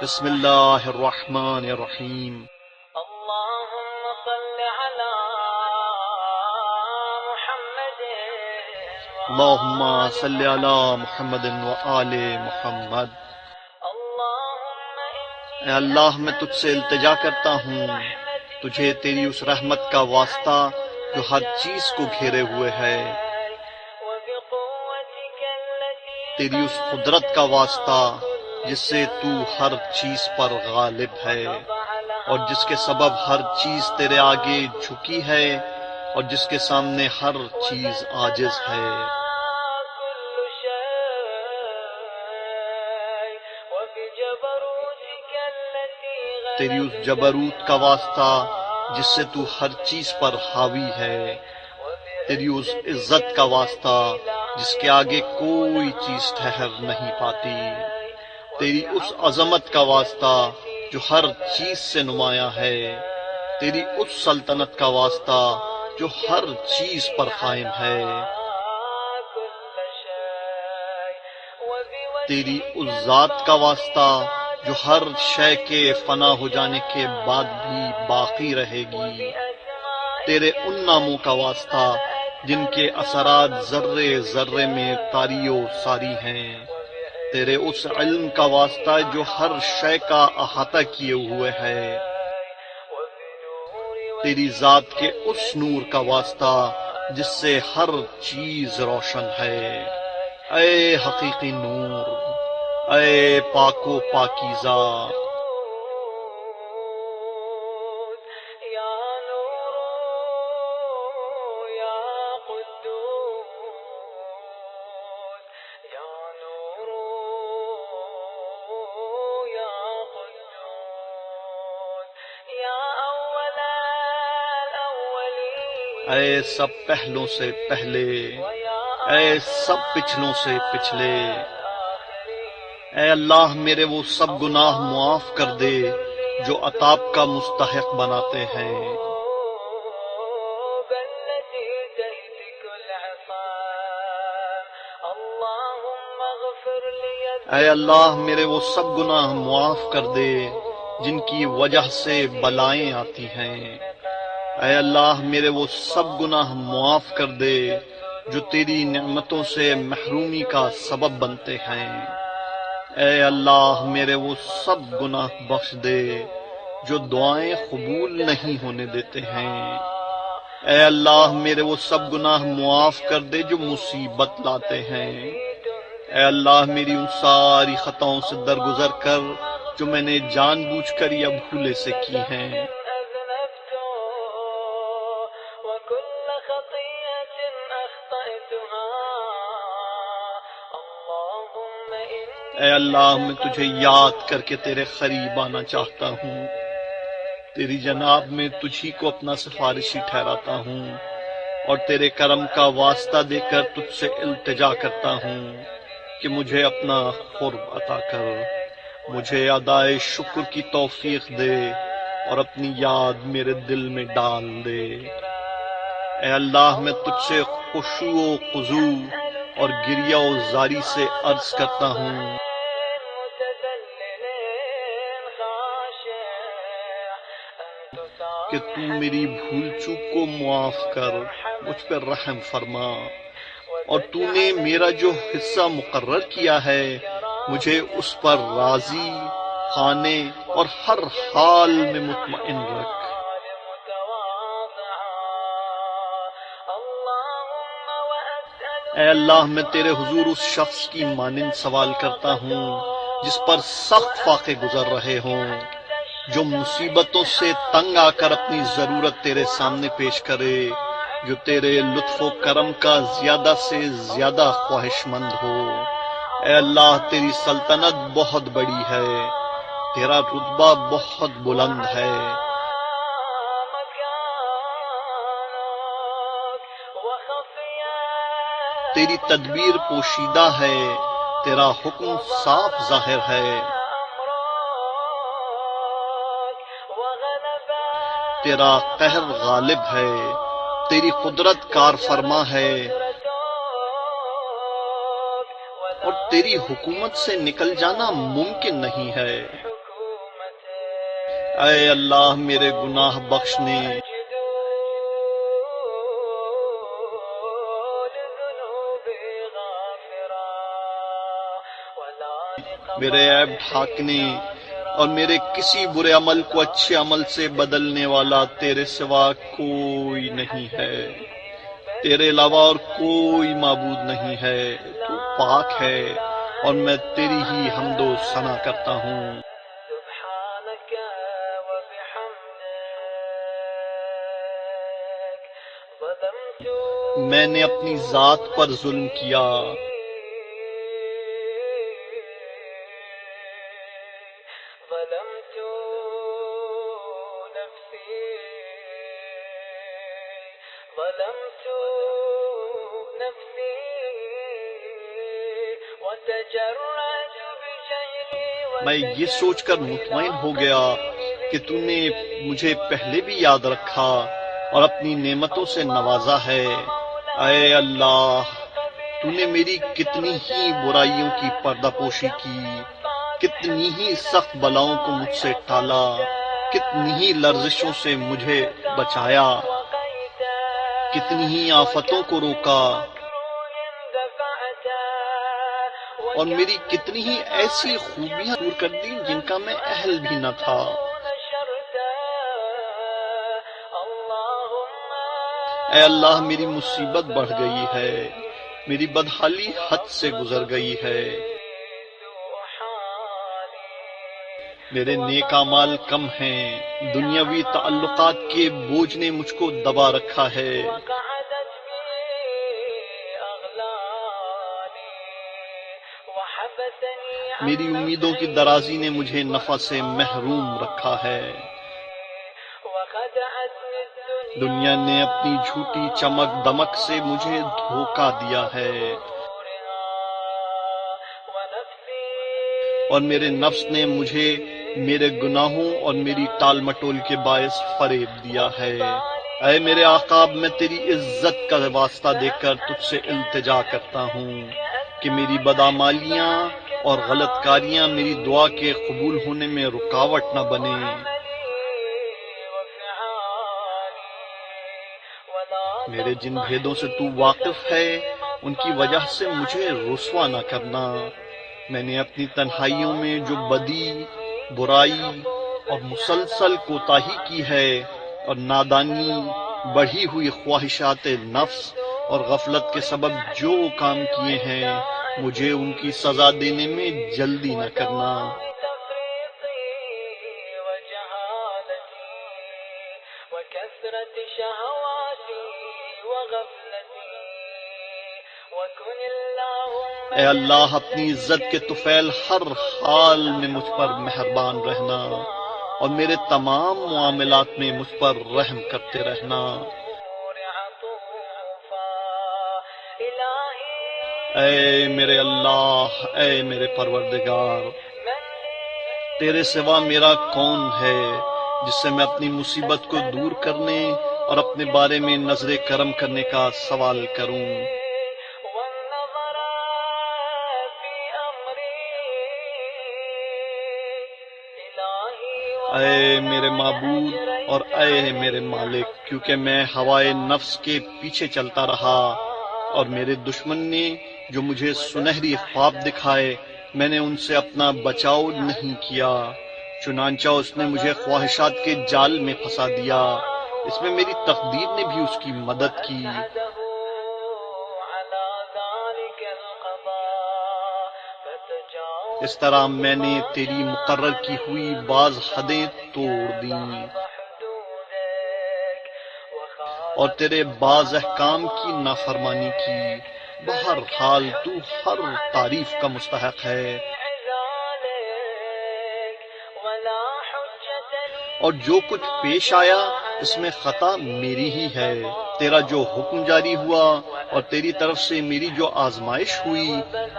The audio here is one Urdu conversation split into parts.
بسم اللہ الرحمن الرحیم اللهم صل على محمد اللہم صلی علی محمد وآل محمد۔ اے اللہ میں تجھ سے التجا کرتا ہوں، تجھے تیری اس رحمت کا واسطہ جو ہر چیز کو گھیرے ہوئے ہے، تیری اس قدرت کا واسطہ جس سے تو ہر چیز پر غالب ہے، اور جس کے سبب ہر چیز تیرے آگے جھکی ہے، اور جس کے سامنے ہر چیز عاجز ہے۔ تیری اس جبروت کا واسطہ جس سے تو ہر چیز پر حاوی ہے، تیری اس عزت کا واسطہ جس کے آگے کوئی چیز ٹھہر نہیں پاتی، تیری اس عظمت کا واسطہ جو ہر چیز سے نمایاں ہے، تیری اس سلطنت کا واسطہ جو ہر چیز پر قائم ہے، تیری اس ذات کا واسطہ جو ہر شے کے فنا ہو جانے کے بعد بھی باقی رہے گی، تیرے ان ناموں کا واسطہ جن کے اثرات ذرے ذرے میں طاری و ساری ہیں، تیرے اس علم کا واسطہ جو ہر شے کا احاطہ کیے ہوئے ہے، تیری ذات کے اس نور کا واسطہ جس سے ہر چیز روشن ہے۔ اے حقیقی نور، اے پاک و پاکیزہ، اے سب پہلوں سے پہلے، اے سب پچھلوں سے پچھلے، اے اللہ میرے وہ سب گناہ معاف کر دے جو عطاب کا مستحق بناتے ہیں۔ اے اللہ میرے وہ سب گناہ معاف کر دے جن کی وجہ سے بلائیں آتی ہیں۔ اے اللہ میرے وہ سب گناہ معاف کر دے جو تیری نعمتوں سے محرومی کا سبب بنتے ہیں۔ اے اللہ میرے وہ سب گناہ بخش دے جو دعائیں قبول نہیں ہونے دیتے ہیں۔ اے اللہ میرے وہ سب گناہ معاف کر دے جو مصیبت لاتے ہیں۔ اے اللہ میری ان ساری خطاؤں سے درگزر کر جو میں نے جان بوجھ کر یا بھولے سے کی ہیں۔ اے اللہ میں تجھے یاد کر کے تیرے قریب آنا چاہتا ہوں، تیری جناب میں تجھی کو اپنا سفارشی ٹھہراتا ہوں، اور تیرے کرم کا واسطہ دے کر تجھ سے التجا کرتا ہوں کہ مجھے اپنا قرب عطا کر، مجھے ادائے شکر کی توفیق دے اور اپنی یاد میرے دل میں ڈال دے۔ اے اللہ میں تجھ سے خشوع و خضوع اور گریہ و زاری سے عرض کرتا ہوں کہ تو میری بھول چوک کو معاف کر، مجھ پر رحم فرما، اور تو نے میرا جو حصہ مقرر کیا ہے مجھے اس پر راضی، قانے اور ہر حال میں مطمئن رکھ۔ اے اللہ میں تیرے حضور اس شخص کی مانند سوال کرتا ہوں جس پر سخت فاقے گزر رہے ہوں، جو مصیبتوں سے تنگ آ کر اپنی ضرورت تیرے سامنے پیش کرے، جو تیرے لطف و کرم کا زیادہ سے زیادہ خواہش مند ہو۔ اے اللہ تیری سلطنت بہت بڑی ہے، تیرا رتبہ بہت بلند ہے، تیری تدبیر پوشیدہ ہے، تیرا حکم صاف ظاہر ہے، تیرا قہر غالب ہے، تیری قدرت کار فرما ہے، اور تیری حکومت سے نکل جانا ممکن نہیں ہے۔ اے اللہ میرے گناہ بخشنے، میرے عیب ڈھانکنے اور میرے کسی برے عمل کو اچھے عمل سے بدلنے والا تیرے سوا کوئی نہیں ہے، تیرے علاوہ اور کوئی معبود نہیں ہے، تو پاک ہے اور میں تیری ہی حمد و ثنا کرتا ہوں۔ میں نے اپنی ذات پر ظلم کیا، میں یہ سوچ کر مطمئن ہو گیا کہ تو نے مجھے پہلے بھی یاد رکھا اور اپنی نعمتوں سے نوازا ہے۔ اے اللہ، تو نے میری کتنی ہی برائیوں کی پردہ پوشی کی، کتنی ہی سخت بلاؤں کو مجھ سے ٹالا، کتنی ہی لرزشوں سے مجھے بچایا، کتنی ہی آفتوں کو روکا، اور میری کتنی ہی ایسی خوبیاں دور کر دی جن کا میں اہل بھی نہ تھا۔ اے اللہ، میری مصیبت بڑھ گئی ہے، میری بدحالی حد سے گزر گئی ہے، میرے نیک اعمال کم ہیں، دنیاوی تعلقات کے بوجھ نے مجھ کو دبا رکھا ہے، میری امیدوں کی درازی نے مجھے نفع سے محروم رکھا ہے، دنیا نے اپنی جھوٹی چمک دمک سے مجھے دھوکہ دیا ہے، اور میرے نفس نے مجھے میرے گناہوں اور میری ٹال مٹول کے باعث فریب دیا ہے۔ اے میرے آقا، میں تیری عزت کا واسطہ دے کر تجھ سے التجا کرتا ہوں کہ میری بدعمالیاں اور غلط کاریاں میری دعا کے قبول ہونے میں رکاوٹ نہ بنے۔ میرے جن بھیدوں سے تو واقف ہے ان کی وجہ سے مجھے رسوا نہ کرنا۔ میں نے اپنی تنہائیوں میں جو بدی، برائی اور مسلسل کوتاہی کی ہے، اور نادانی، بڑھی ہوئی خواہشات نفس اور غفلت کے سبب جو کام کیے ہیں، مجھے ان کی سزا دینے میں جلدی نہ کرنا۔ اے اللہ، اپنی عزت کے طفیل ہر حال میں مجھ پر مہربان رہنا اور میرے تمام معاملات میں مجھ پر رحم کرتے رہنا۔ اے میرے اللہ، اے میرے پروردگار، تیرے سوا میرا کون ہے جس سے میں اپنی مصیبت کو دور کرنے اور اپنے بارے میں نظر کرم کرنے کا سوال کروں۔ اے میرے معبود اور اے میرے مالک، کیونکہ میں ہوائے نفس کے پیچھے چلتا رہا اور میرے دشمن نے جو مجھے سنہری خواب دکھائے، میں نے ان سے اپنا بچاؤ نہیں کیا، چنانچہ اس نے مجھے خواہشات کے جال میں پھنسا دیا، اس میں میری تقدیر نے بھی اس کی مدد کی۔ اس طرح میں نے تیری مقرر کی ہوئی بعض حدیں توڑ دیں اور تیرے بعض احکام کی نافرمانی کی۔ بہرحال تو ہر تعریف کا مستحق ہے، اور جو کچھ پیش آیا اس میں خطا میری ہی ہے۔ تیرا جو حکم جاری ہوا اور تیری طرف سے میری جو آزمائش ہوئی،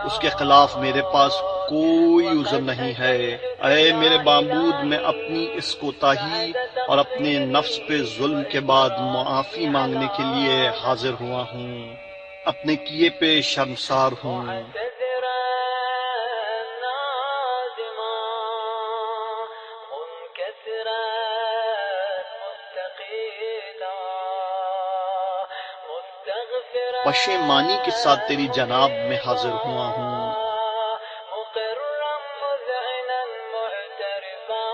اس کے خلاف میرے پاس کوئی عذر نہیں ہے۔ اے میرے معبود، میں اپنی اس کوتاہی اور اپنے نفس پہ ظلم کے بعد معافی مانگنے کے لیے حاضر ہوا ہوں، اپنے کیے پہ شرمسار ہوں۔ پشیمانی کے ساتھ تیری جناب میں حاضر ہوا ہوں۔ مقرا مذعنا معترفا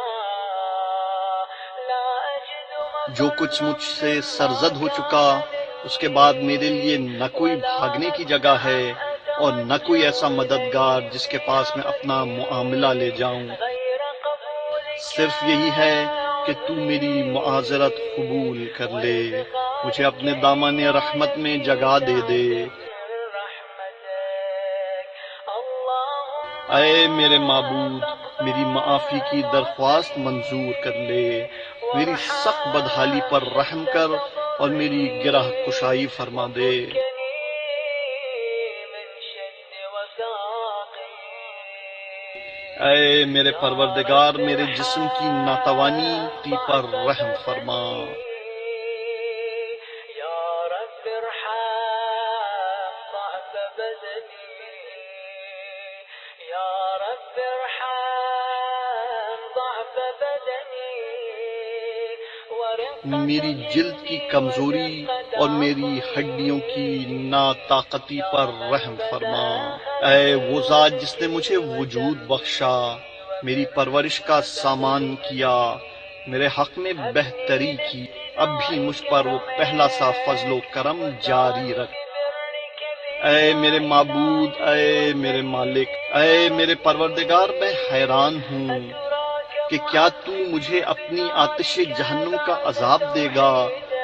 لا أجد جو کچھ مجھ سے سرزد ہو چکا اس کے بعد میرے لیے نہ کوئی بھاگنے کی جگہ ہے اور نہ کوئی ایسا مددگار جس کے پاس میں اپنا معاملہ لے جاؤں۔ غير قبول صرف یہی ہے کہ تو میری معذرت قبول کر لے، مجھے اپنے دامن رحمت میں جگہ دے دے۔ رحمتك اللهم اے میرے معبود، میری معافی کی درخواست منظور کر لے، میری سخت بدحالی پر رحم کر اور میری گرہ کشائی فرما دے۔ من شد وثاقي اے میرے پروردگار، میرے جسم کی ناتوانی پر رحم فرما۔ يا رب ارحم ضعف بدني يا رب ارحم ضعف بدني میری جلد کی کمزوری اور میری ہڈیوں کی ناطاقتی پر رحم فرما۔ اے وہ ذات جس نے مجھے وجود بخشا، میری پرورش کا سامان کیا، میرے حق میں بہتری کی، اب بھی مجھ پر وہ پہلا سا فضل و کرم جاری رکھ۔ اے میرے معبود، اے میرے مالک، اے میرے پروردگار، میں حیران ہوں کہ کیا تو مجھے اپنی آتش جہنم کا عذاب دے گا،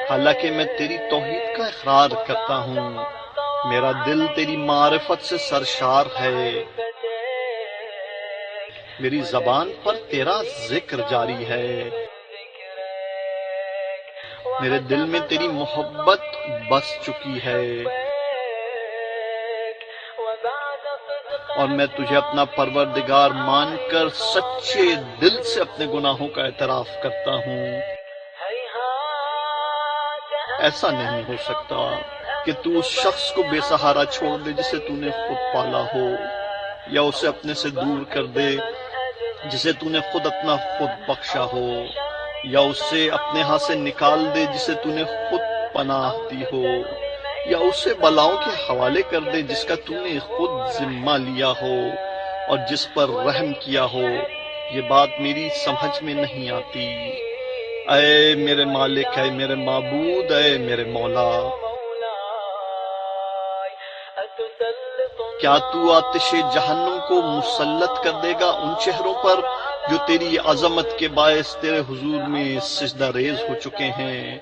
حالانکہ میں تیری توحید کا اقرار کرتا ہوں، میرا دل تیری معرفت سے سرشار ہے، میری زبان پر تیرا ذکر جاری ہے، میرے دل میں تیری محبت بس چکی ہے، اور میں تجھے اپنا پروردگار مان کر سچے دل سے اپنے گناہوں کا اعتراف کرتا ہوں۔ ایسا نہیں ہو سکتا کہ تو اس شخص کو بے سہارا چھوڑ دے جسے تو نے خود پالا ہو، یا اسے اپنے سے دور کر دے جسے تو نے خود اپنا خود بخشا ہو، یا اسے اپنے ہاں سے نکال دے جسے تو نے خود پناہ دی ہو، یا اسے بلاؤں کے حوالے کر دے جس کا تو نے خود ذمہ لیا ہو اور جس پر رحم کیا ہو۔ یہ بات میری سمجھ میں نہیں آتی۔ اے میرے مالک، اے میرے معبود، اے میرے مولا، کیا تو آتش جہنم کو مسلط کر دے گا ان چہروں پر جو تیری عظمت کے باعث تیرے حضور میں سجدہ ریز ہو چکے ہیں،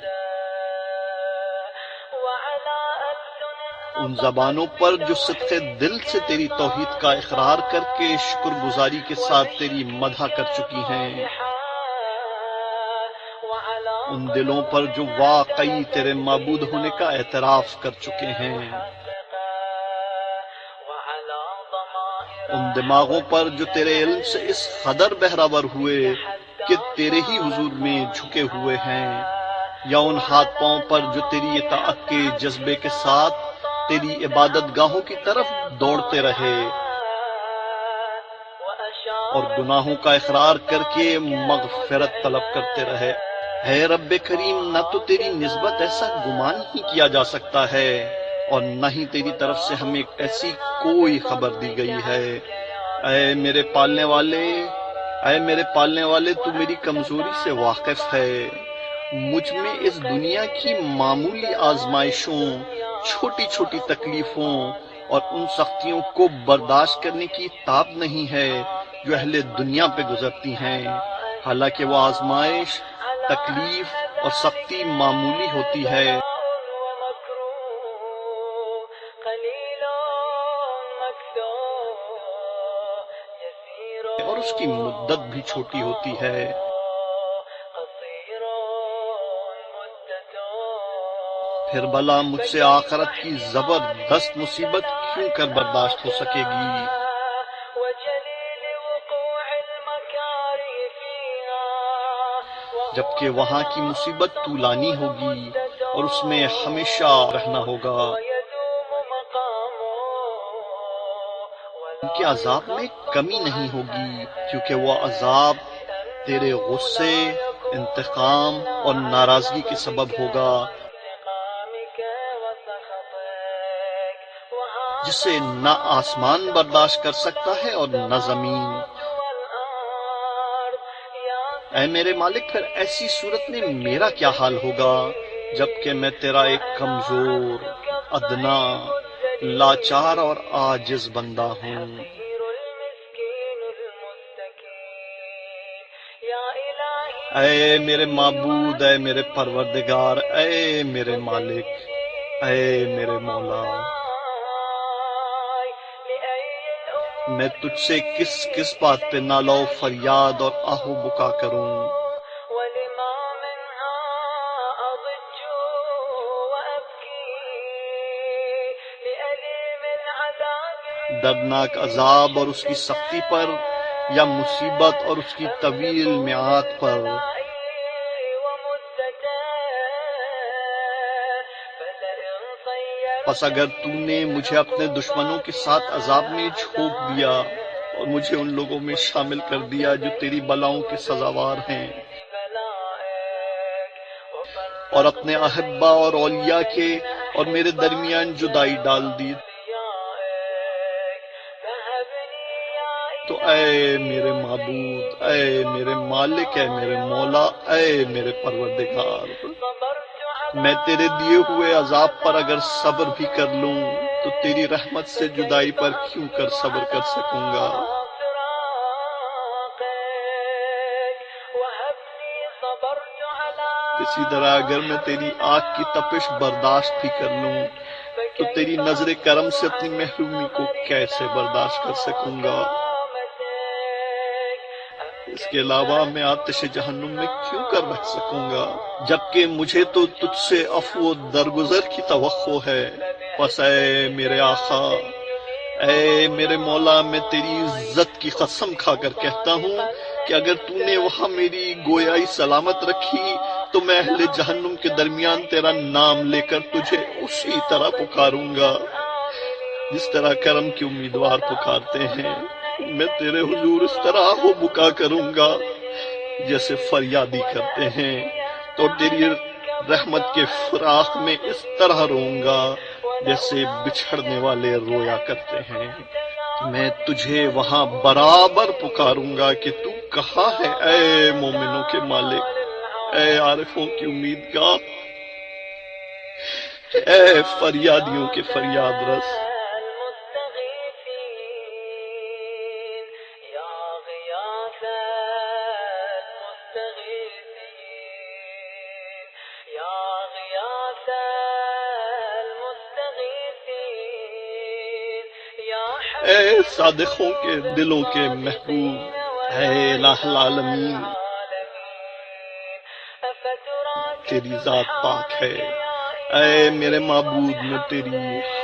ان زبانوں پر جو صدق دل سے تیری توحید کا اقرار کر کے شکر گزاری کے ساتھ تیری مدح کر چکی ہیں، ان دلوں پر جو واقعی تیرے معبود ہونے کا اعتراف کر چکے ہیں، ان دماغوں پر جو تیرے علم سے اس قدر بہراور ہوئے کہ تیرے ہی حضور میں جھکے ہوئے ہیں، یا ان ہاتھ پاؤں پر جو تیری اطاعت کے جذبے کے ساتھ تیری عبادت گاہوں کی طرف دوڑتے رہے اور گناہوں کا اقرار کر کے مغفرت طلب کرتے رہے۔ اے رب کریم، نہ تو تیری نسبت ایسا گمان ہی کیا جا سکتا ہے اور نہ ہی تیری طرف سے ہمیں ایسی کوئی خبر دی گئی ہے۔ اے میرے پالنے والے، اے میرے پالنے والے، تو میری کمزوری سے واقف ہے، مجھ میں اس دنیا کی معمولی آزمائشوں، چھوٹی چھوٹی تکلیفوں اور ان سختیوں کو برداشت کرنے کی تاب نہیں ہے جو اہل دنیا پہ گزرتی ہیں، حالانکہ وہ آزمائش، تکلیف اور سختی معمولی ہوتی ہے اور اس کی مدت بھی چھوٹی ہوتی ہے۔ پھر بھلا مجھ سے آخرت کی زبردست مصیبت کیوں کر برداشت ہو سکے گی؟ جبکہ وہاں کی مصیبت طولانی ہوگی اور اس میں ہمیشہ رہنا ہوگا۔ ان کے عذاب میں کمی نہیں ہوگی، کیونکہ وہ عذاب تیرے غصے، انتقام اور ناراضگی کے سبب ہوگا۔ جسے نہ آسمان برداشت کر سکتا ہے اور نہ زمین۔ اے میرے مالک، پھر ایسی صورت میں میرا کیا حال ہوگا جبکہ میں تیرا ایک کمزور، ادنا، لاچار اور عاجز بندہ ہوں۔ اے میرے معبود، اے میرے پروردگار، اے میرے مالک، اے میرے مولا، میں تجھ سے کس کس بات پہ نالو فریاد اور آہو بکا کروں؟ دردناک عذاب اور اس کی سختی پر، یا مصیبت اور اس کی طویل میعاد پر؟ پس اگر تو نے مجھے اپنے دشمنوں کے ساتھ عذاب میں جھونک دیا اور مجھے ان لوگوں میں شامل کر دیا جو تیری بلاؤں کے سزاوار ہیں، اور اپنے احبا اور اولیاء کے اور میرے درمیان جدائی ڈال دی، تو اے میرے معبود، اے میرے مالک، اے میرے مولا، اے میرے پروردگار، میں تیرے دیے ہوئے عذاب پر اگر صبر بھی کر لوں تو تیری رحمت سے جدائی پر کیوں کر صبر کر سکوں گا؟ اسی طرح اگر میں تیری آگ کی تپش برداشت بھی کر لوں تو تیری نظر کرم سے اپنی محرومی کو کیسے برداشت کر سکوں گا؟ اس کے علاوہ میں آتش جہنم میں کیوں کر رہ سکوں گا جبکہ مجھے تو تجھ سے عفو و درگزر کی توقع ہے؟ پس اے میرے آقا، اے میرے مولا، میں تیری عزت کی قسم کھا کر کہتا ہوں کہ اگر تو نے وہاں میری گویائی سلامت رکھی تو میں اہل جہنم کے درمیان تیرا نام لے کر تجھے اسی طرح پکاروں گا جس طرح کرم کے امیدوار پکارتے ہیں۔ میں تیرے حضور اس طرح ہو بکا کروں گا جیسے فریادی کرتے ہیں، تو تیری رحمت کے فراق میں اس طرح روں گا جیسے بچھڑنے والے رویا کرتے ہیں۔ میں تجھے وہاں برابر پکاروں گا کہ تو کہاں ہے اے مومنوں کے مالک، اے عارفوں کی امید گاہ، اے فریادیوں کے فریاد رس۔ اے صادقوں کے دلوں کے محبوب، اے الہ العالمین، تیری ذات پاک ہے۔ اے میرے معبود، میں تیری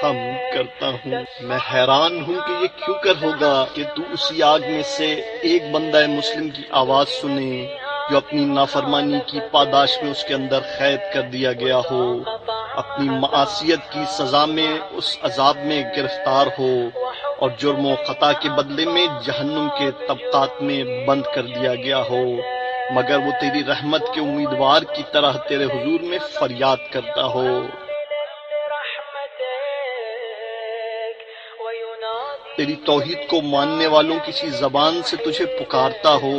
حمد کرتا ہوں۔ میں حیران ہوں کہ یہ کیوں کر ہوگا کہ تو اسی آگ میں سے ایک بندہ مسلم کی آواز سنے جو اپنی نافرمانی کی پاداش میں اس کے اندر قید کر دیا گیا ہو، اپنی معصیت کی سزا میں اس عذاب میں گرفتار ہو، اور جرم و خطا کے بدلے میں جہنم کے طبقات میں بند کر دیا گیا ہو، مگر وہ تیری رحمت کے امیدوار کی طرح تیرے حضور میں فریاد کرتا ہو۔ تیری توحید کو ماننے والوں کسی زبان سے تجھے پکارتا ہو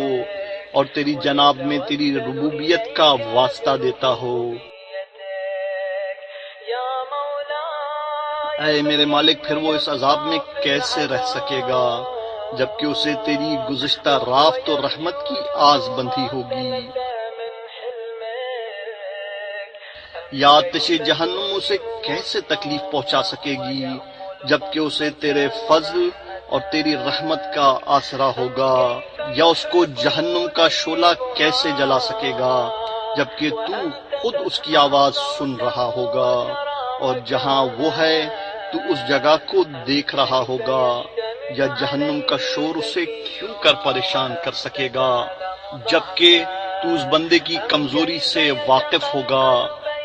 اور تیری جناب میں تیری ربوبیت کا واسطہ دیتا ہو۔ اے میرے مالک، پھر وہ اس عذاب میں کیسے رہ سکے گا جبکہ اسے تیری گزشتہ رافت و رحمت کی آس بندھی ہوگی؟ یا آتش جہنم اسے کیسے تکلیف پہنچا سکے گی جبکہ اسے تیرے فضل اور تیری رحمت کا آسرا ہوگا؟ یا اس کو جہنم کا شعلہ کیسے جلا سکے گا جبکہ تو خود اس کی آواز سن رہا ہوگا، اور جہاں وہ ہے تو اس جگہ کو دیکھ رہا ہوگا؟ یا جہنم کا شور اسے کیوں کر پریشان کر سکے گا جبکہ تو اس بندے کی کمزوری سے واقف ہوگا؟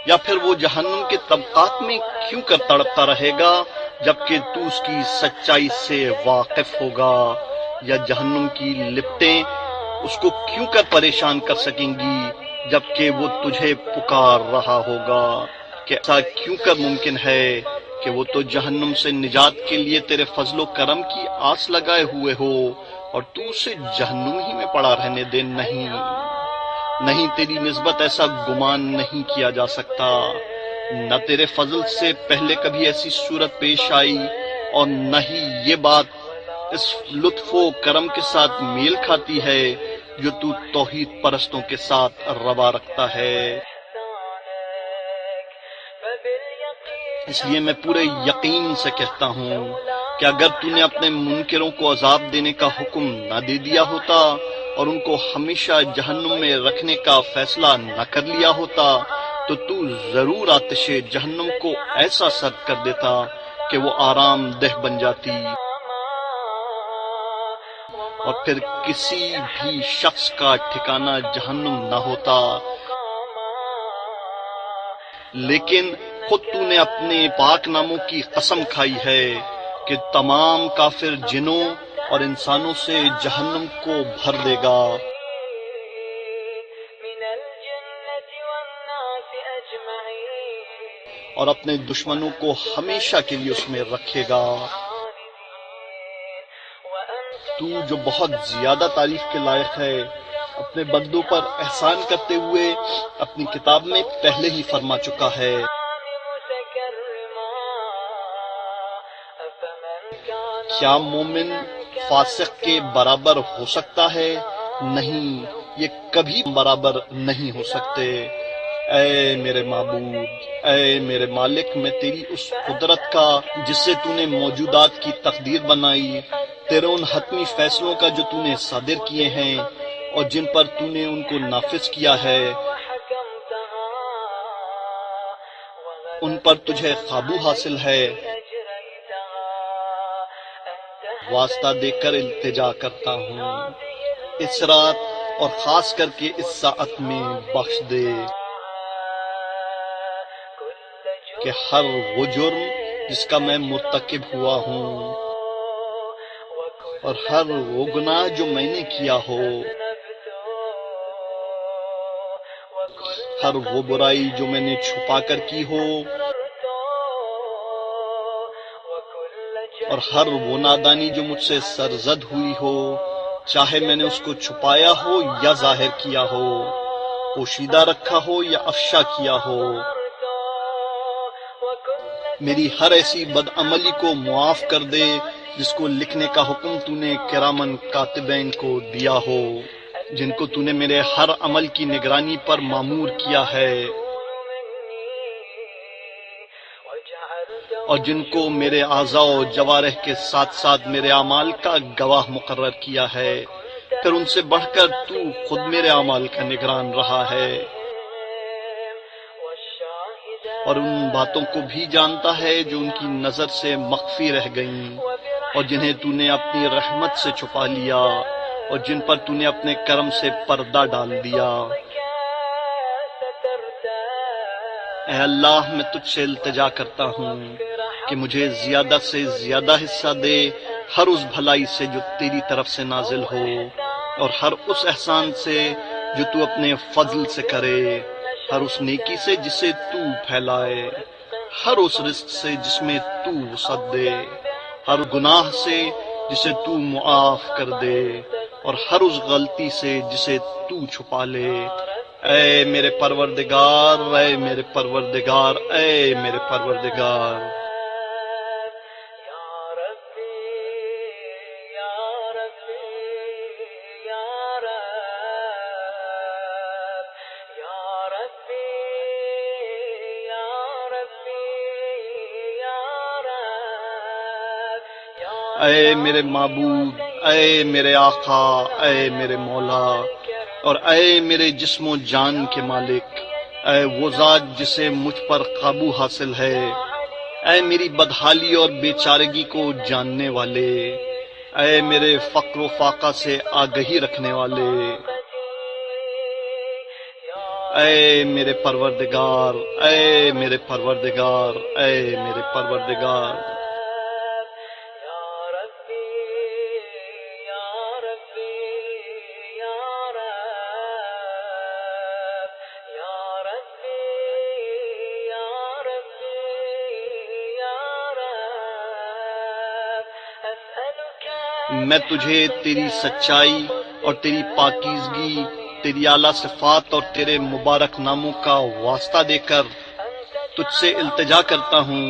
یا پھر وہ جہنم کے طبقات میں کیوں کر تڑپتا رہے گا جبکہ تو اس کی سچائی سے واقف ہوگا؟ یا جہنم کی لپٹیں اس کو کیوں کر پریشان کر سکیں گی جبکہ وہ تجھے پکار رہا ہوگا؟ کہ ایسا کیوں کر ممکن ہے کہ وہ تو جہنم سے نجات کے لیے تیرے فضل و کرم کی آس لگائے ہوئے ہو اور تو اسے جہنم ہی میں پڑا رہنے دے. نہیں تیری نسبت ایسا گمان نہیں کیا جا سکتا. نہ تیرے فضل سے پہلے کبھی ایسی صورت پیش آئی اور نہ ہی یہ بات اس لطف و کرم کے ساتھ میل کھاتی ہے جو تو توحید پرستوں کے ساتھ روا رکھتا ہے. اس لیے میں پورے یقین سے کہتا ہوں کہ اگر تو نے اپنے منکروں کو عذاب دینے کا حکم نہ دے دیا ہوتا اور ان کو ہمیشہ جہنم میں رکھنے کا فیصلہ نہ کر لیا ہوتا تو ضرور آتش جہنم کو ایسا سرد کر دیتا کہ وہ آرام دہ بن جاتی اور پھر کسی بھی شخص کا ٹھکانہ جہنم نہ ہوتا. لیکن خود تو نے اپنے پاک ناموں کی قسم کھائی ہے کہ تمام کافر جنوں اور انسانوں سے جہنم کو بھر دے گا اور اپنے دشمنوں کو ہمیشہ کے لیے اس میں رکھے گا. تو جو بہت زیادہ تعریف کے لائق ہے اپنے بندوں پر احسان کرتے ہوئے اپنی کتاب میں پہلے ہی فرما چکا ہے. کیا مومن فاسق کے برابر ہو سکتا ہے؟ نہیں، یہ کبھی برابر نہیں ہو سکتے. اے میرے معبود، اے میرے مالک، میں تیری اس قدرت کا جس سے تو نے موجودات کی تقدیر بنائی، تیرے ان حتمی فیصلوں کا جو تو نے صادر کیے ہیں اور جن پر تو نے ان کو نافذ کیا ہے، ان پر تجھے قابو حاصل ہے. واسطہ دے کر التجا کرتا ہوں اس رات اور خاص کر کے اس ساعت میں بخش دے کہ ہر وہ جرم جس کا میں مرتکب ہوا ہوں اور ہر وہ گناہ جو میں نے کیا ہو، ہر وہ برائی جو میں نے چھپا کر کی ہو اور ہر وہ نادانی جو مجھ سے سرزد ہوئی ہو، چاہے میں نے اس کو چھپایا ہو یا ظاہر کیا ہو، پوشیدہ رکھا ہو یا افشا کیا ہو، میری ہر ایسی بدعملی کو معاف کر دے جس کو لکھنے کا حکم تو نے کرامن کاتبین کو دیا ہو، جن کو تو نے میرے ہر عمل کی نگرانی پر مامور کیا ہے اور جن کو میرے اعضاء و جوارح کے ساتھ ساتھ میرے اعمال کا گواہ مقرر کیا ہے. پھر ان سے بڑھ کر تو خود میرے اعمال کا نگران رہا ہے اور ان باتوں کو بھی جانتا ہے جو ان کی نظر سے مخفی رہ گئیں اور جنہیں تو نے اپنی رحمت سے چھپا لیا اور جن پر تو نے اپنے کرم سے پردہ ڈال دیا. اے اللہ، میں تجھ سے التجا کرتا ہوں کہ مجھے زیادہ سے زیادہ حصہ دے ہر اس بھلائی سے جو تیری طرف سے نازل ہو اور ہر اس احسان سے جو تو اپنے فضل سے کرے، ہر اس نیکی سے جسے تو پھیلائے، ہر اس رزق سے جس میں تو وسعت دے، ہر گناہ سے جسے تو معاف کر دے اور ہر اس غلطی سے جسے تو چھپا لے. اے میرے پروردگار، اے میرے پروردگار، اے میرے پروردگار. اے میرے معبود، اے میرے آقا، اے میرے مولا اور اے میرے جسم و جان کے مالک، اے وہ ذات جسے مجھ پر قابو حاصل ہے، اے میری بدحالی اور بیچارگی کو جاننے والے، اے میرے فقر و فاقہ سے آگہی رکھنے والے، اے میرے پروردگار، اے میرے پروردگار، اے میرے پروردگار. یا میں تجھے تیری سچائی اور تیری پاکیزگی، تیری اعلیٰ صفات اور تیرے مبارک ناموں کا واسطہ دے کر تجھ سے التجا کرتا ہوں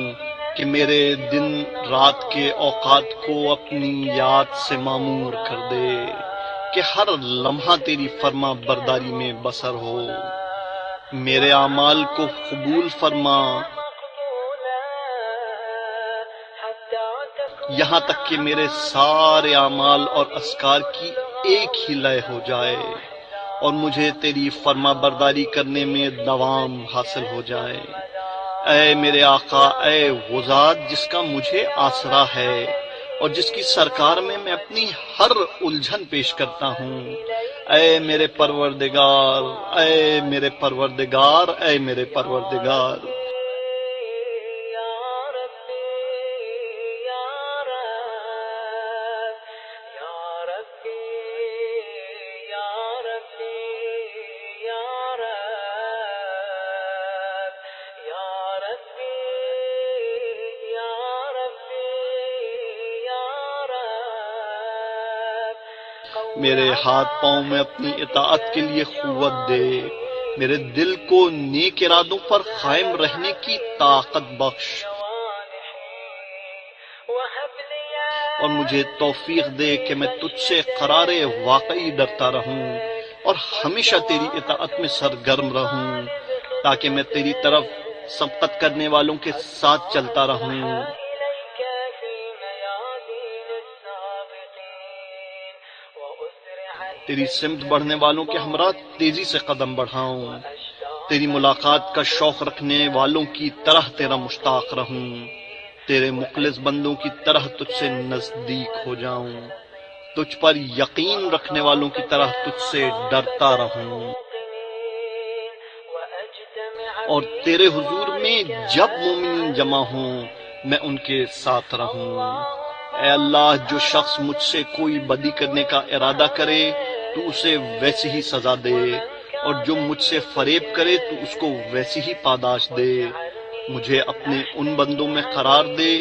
کہ میرے دن رات کے اوقات کو اپنی یاد سے معمور کر دے، کہ ہر لمحہ تیری فرما برداری میں بسر ہو۔ میرے اعمال کو قبول فرما، یہاں تک کہ میرے سارے اعمال اور اذکار کی ایک ہی لے ہو جائے اور مجھے تیری فرما برداری کرنے میں دوام حاصل ہو جائے۔ اے میرے آقا، اے وہ ذات جس کا مجھے آسرا ہے اور جس کی سرکار میں اپنی ہر الجھن پیش کرتا ہوں۔ اے میرے پروردگار، اے میرے پروردگار، اے میرے پروردگار۔ میرے ہاتھ پاؤں میں اپنی اطاعت کے لیے قوت دے، میرے دل کو نیک ارادوں پر قائم رہنے کی طاقت بخش، اور مجھے توفیق دے کہ میں تجھ سے قرار واقعی ڈرتا رہوں اور ہمیشہ تیری اطاعت میں سرگرم رہوں، تاکہ میں تیری طرف سبقت کرنے والوں کے ساتھ چلتا رہوں، تیری سمت بڑھنے والوں کے ہمراہ تیزی سے قدم بڑھاؤں، تیری ملاقات کا شوق رکھنے والوں کی طرح تیرا مشتاق رہوں، تیرے مخلص بندوں کی طرح تجھ سے نزدیک ہو جاؤں، تجھ پر یقین رکھنے والوں کی طرح تجھ سے ڈرتا رہوں، اور تیرے حضور میں جب مومنین جمع ہوں میں ان کے ساتھ رہوں۔ اے اللہ، جو شخص مجھ سے کوئی بدی کرنے کا ارادہ کرے تو اسے ویسی ہی سزا دے، اور جو مجھ سے فریب کرے تو اس کو ویسی ہی پاداش دے۔ مجھے اپنے ان بندوں میں قرار دے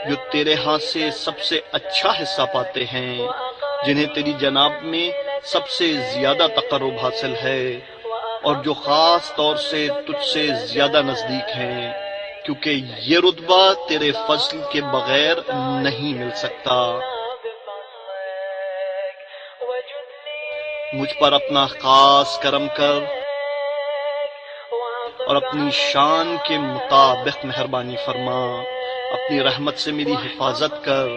جو تیرے ہاں سے سب سے اچھا حصہ پاتے ہیں، جنہیں تیری جناب میں سب سے زیادہ تقرب حاصل ہے، اور جو خاص طور سے تجھ سے زیادہ نزدیک ہیں، کیونکہ یہ رتبہ تیرے فضل کے بغیر نہیں مل سکتا۔ مجھ پر اپنا خاص کرم کر اور اپنی شان کے مطابق مہربانی فرما، اپنی رحمت سے میری حفاظت کر،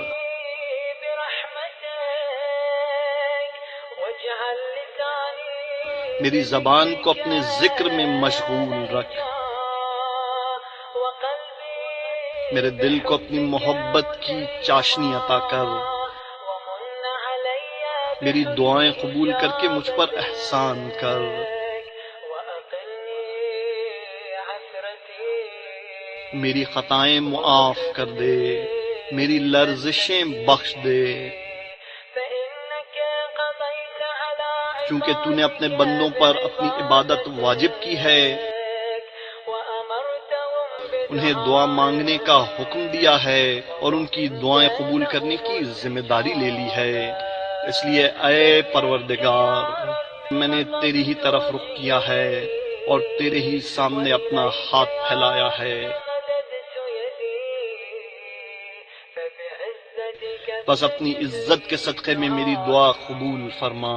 میری زبان کو اپنے ذکر میں مشغول رکھ، میرے دل کو اپنی محبت کی چاشنی عطا کر، میری دعائیں قبول کر کے مجھ پر احسان کر، میری خطائیں معاف کر دے، میری لرزشیں بخش دے، چونکہ تو نے اپنے بندوں پر اپنی عبادت واجب کی ہے، انہیں دعا مانگنے کا حکم دیا ہے اور ان کی دعائیں قبول کرنے کی ذمہ داری لے لی ہے۔ اس لیے اے پروردگار، میں نے تیری ہی طرف رخ کیا ہے اور تیرے ہی سامنے اپنا ہاتھ پھیلایا ہے، بس اپنی عزت کے صدقے میں میری دعا قبول فرما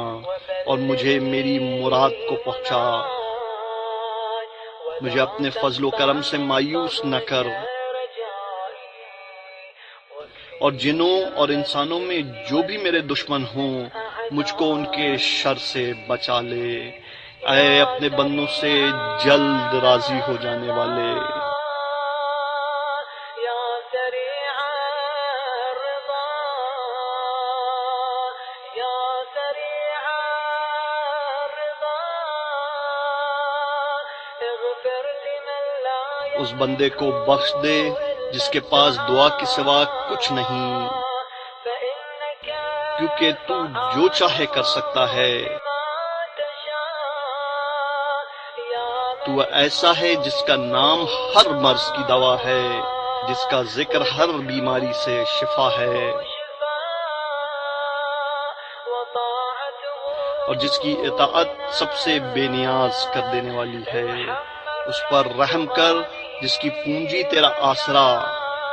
اور مجھے میری مراد کو پہنچا، مجھے اپنے فضل و کرم سے مایوس نہ کر، اور جنوں اور انسانوں میں جو بھی میرے دشمن ہوں مجھ کو ان کے شر سے بچا لے، اے اپنے بندوں سے جلد راضی ہو جانے والے۔ اس بندے کو بخش دے جس کے پاس دعا کے سوا کچھ نہیں، کیونکہ تو جو چاہے کر سکتا ہے، تو ایسا ہے جس کا نام ہر مرض کی دوا ہے، جس کا ذکر ہر بیماری سے شفا ہے۔ وطاعته اور جس کی اطاعت سب سے بے نیاز کر دینے والی ہے، اس پر رحم کر جس کی پونجی تیرا آسرا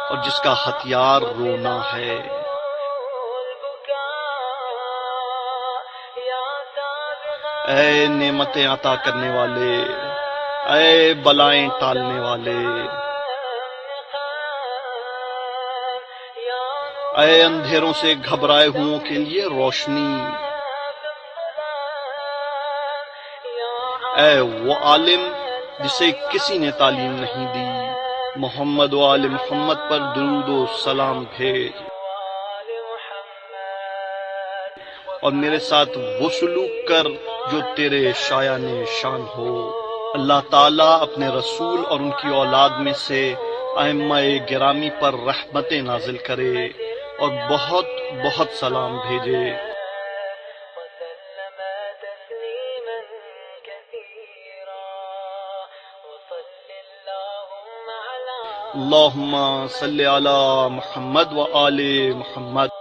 اور جس کا ہتھیار رونا ہے۔ البكاء يا سابغا اے نعمتیں عطا کرنے والے، اے بلائیں ٹالنے والے، يا اے اندھیروں سے گھبرائے ہوں کے لیے روشنی، اے وہ عالم جسے کسی نے تعلیم نہیں دی، محمد و آل محمد پر درود و سلام بھیج، وآل محمد اور میرے ساتھ وہ سلوک کر جو تیرے شایان شان ہو۔ اللہ تعالیٰ اپنے رسول اور ان کی اولاد میں سے ائمہ گرامی پر رحمتیں نازل کرے اور بہت بہت سلام بھیجے۔ وسلم تسليما كثيرا وصل اللهم على اللہم صلی علی محمد و آل محمد۔